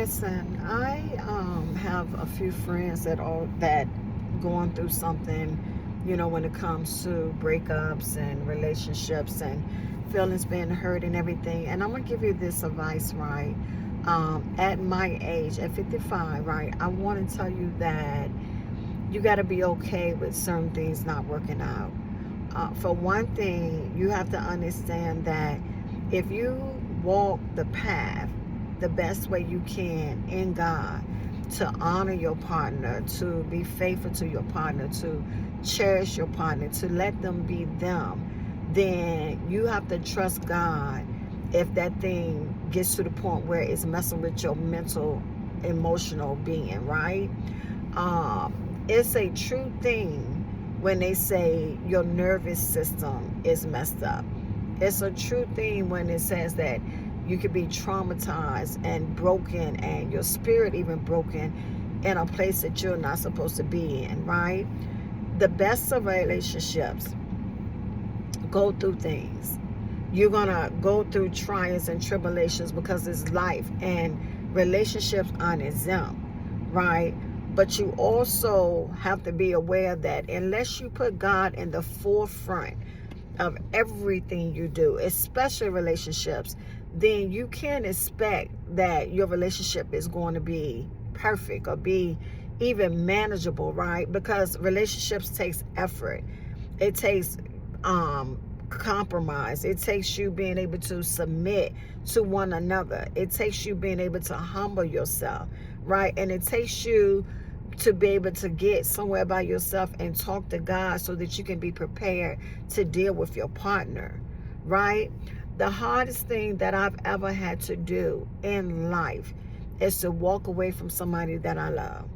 Listen, I have a few friends that going through something, when it comes to breakups and relationships and feelings being hurt and everything. And I'm gonna give you this advice, right? At my age, at 55, right, I want to tell you that you got to be okay with certain things not working out. For one thing, you have to understand that if you walk the path the best way you can in God, to honor your partner, to be faithful to your partner, to cherish your partner, to let them be them, then you have to trust God if that thing gets to the point where it's messing with your mental, emotional being, right? It's a true thing when they say your nervous system is messed up. It's a true thing when it says that you could be traumatized and broken and your spirit even broken in a place that you're not supposed to be in, right? The best of relationships go through things. You're gonna go through trials and tribulations because it's life, and relationships aren't exempt, right? But you also have to be aware that unless you put God in the forefront of everything you do, especially relationships, then you can't expect that your relationship is going to be perfect or be even manageable, right? Because relationships takes effort. It takes compromise. It takes you being able to submit to one another. It takes you being able to humble yourself, right? And it takes you to be able to get somewhere by yourself and talk to God so that you can be prepared to deal with your partner, right? The hardest thing that I've ever had to do in life is to walk away from somebody that I love.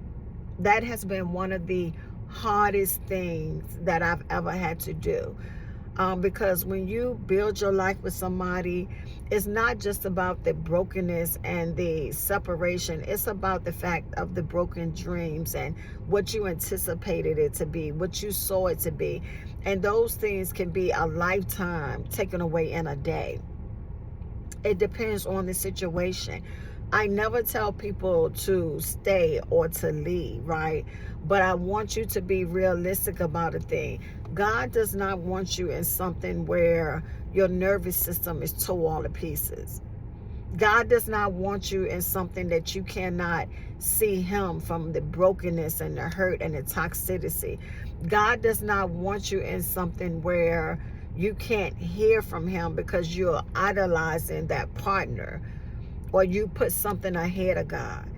That has been one of the hardest things that I've ever had to do. Because when you build your life with somebody, it's not just about the brokenness and the separation. It's about the fact of the broken dreams and what you anticipated it to be, what you saw it to be. And those things can be a lifetime taken away in a day. It depends on the situation. I never tell people to stay or to leave, right? But I want you to be realistic about a thing. God does not want you in something where your nervous system is tore all to pieces. God does not want you in something that you cannot see Him from the brokenness and the hurt and the toxicity. God does not want you in something where you can't hear from Him because you're idolizing that partner or you put something ahead of God.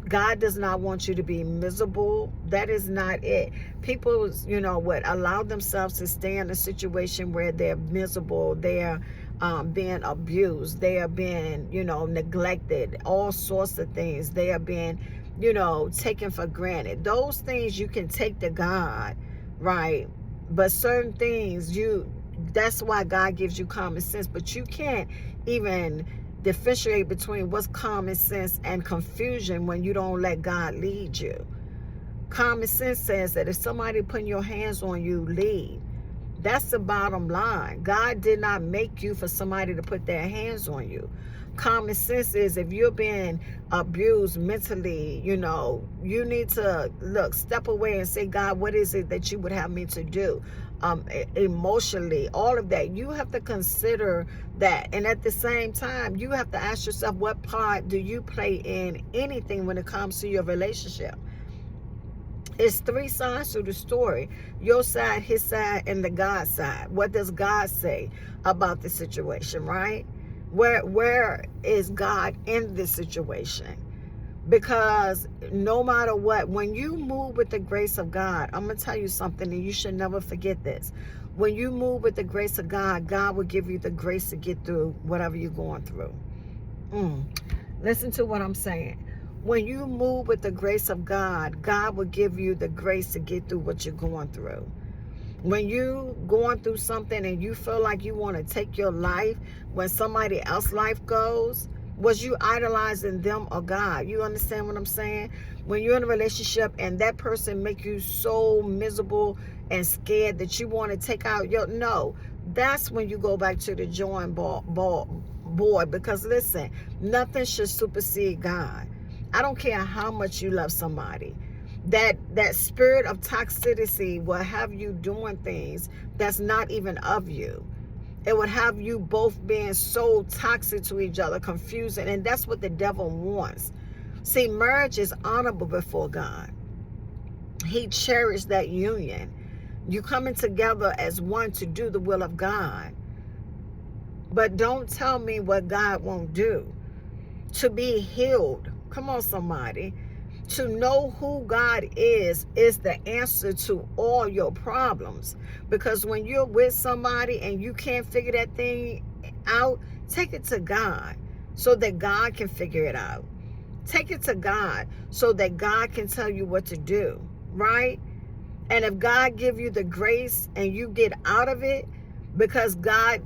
God does not want you to be miserable. That is not it. People, would allow themselves to stay in a situation where they're miserable, they're being abused, they are being, neglected, all sorts of things. They are being, taken for granted. Those things you can take to God, right? But certain things, that's why God gives you common sense, but you can't even differentiate between what's common sense and confusion when you don't let God lead you. Common sense says that if somebody putting your hands on you, leave. That's the bottom line. God did not make you for somebody to put their hands on you. Common sense is if you're being abused mentally, you need to step away and say, God, what is it that you would have me to do? Emotionally, all of that. You have to consider that. And at the same time, you have to ask yourself, what part do you play in anything when it comes to your relationship? It's three sides to the story. Your side, his side, and the God side. What does God say about the situation, right? Where is God in this situation? Because no matter what, when you move with the grace of God, I'm going to tell you something, and you should never forget this. When you move with the grace of God, God will give you the grace to get through whatever you're going through. Listen to what I'm saying. When you move with the grace of God, God will give you the grace to get through what you're going through. When you going through something and you feel like you want to take your life, when somebody else's life goes, was you idolizing them or God? You understand what I'm saying? When you're in a relationship and that person make you so miserable and scared that you want to take out no, that's when you go back to the drawing board. Because listen, nothing should supersede God. I don't care how much you love somebody. That spirit of toxicity will have you doing things that's not even of you. It would have you both being so toxic to each other, confusing, and that's what the devil wants. See, marriage is honorable before God. He cherished that union. You coming together as one to do the will of God. But don't tell me what God won't do. To be healed, come on somebody, to know who God is the answer to all your problems. Because when you're with somebody and you can't figure that thing out, take it to God so that God can figure it out. Take it to God so that God can tell you what to do, right? And if God give you the grace and you get out of it because God,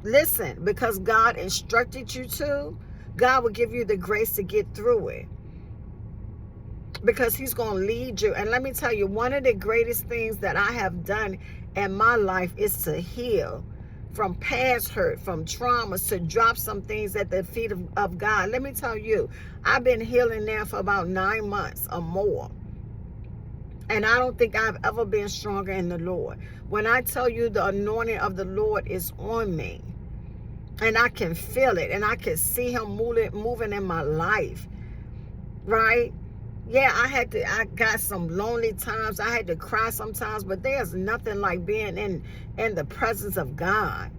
listen, because God instructed you to, God will give you the grace to get through it. Because he's going to lead you. And let me tell you, one of the greatest things that I have done in my life is to heal from past hurt, from traumas, to drop some things at the feet of God. Let me tell you, I've been healing now for about 9 months or more. And I don't think I've ever been stronger in the Lord. When I tell you the anointing of the Lord is on me, and I can feel it, and I can see him moving in my life, right? Yeah, I got some lonely times. I had to cry sometimes, but there's nothing like being in the presence of God.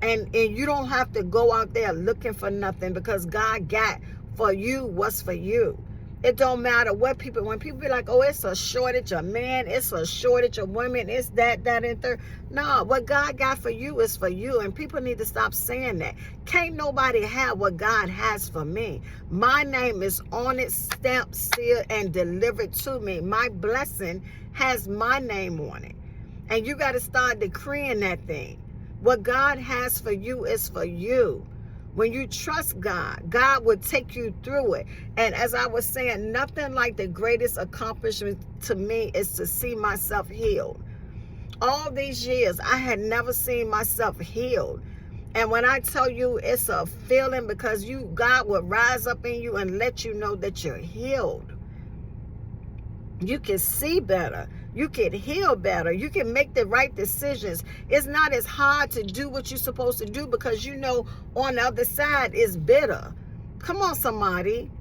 And you don't have to go out there looking for nothing, because God got for you what's for you. It don't matter what people, when people be like, oh, it's a shortage of men, it's a shortage of women, it's that, and third. No, what God got for you is for you. And people need to stop saying that. Can't nobody have what God has for me. My name is on it, stamped, sealed, and delivered to me. My blessing has my name on it. And you got to start decreeing that thing. What God has for you is for you. When you trust God, God will take you through it. And as I was saying, nothing like the greatest accomplishment to me is to see myself healed. All these years, I had never seen myself healed. And when I tell you it's a feeling, because God will rise up in you and let you know that you're healed. You can see better. You can heal better. You can make the right decisions. It's not as hard to do what you're supposed to do, because you know on the other side is bitter. Come on, somebody.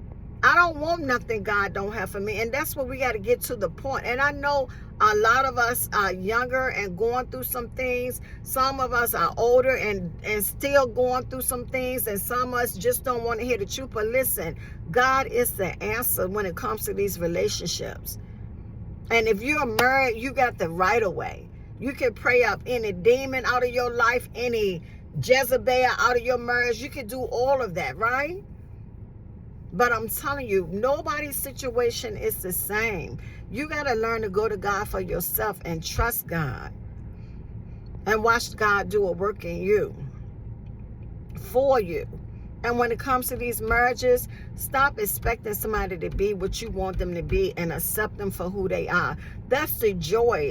I don't want nothing God don't have for me. And that's what we got to get to the point. And I know a lot of us are younger and going through some things. Some of us are older and still going through some things. And some of us just don't want to hear the truth. But listen, God is the answer when it comes to these relationships. And if you're married, you got the right of way. You can pray up any demon out of your life, any Jezebel out of your marriage. You can do all of that, right? But I'm telling you, nobody's situation is the same. You got to learn to go to God for yourself and trust God. And watch God do a work in you, for you. And when it comes to these marriages, stop expecting somebody to be what you want them to be and accept them for who they are. That's the joy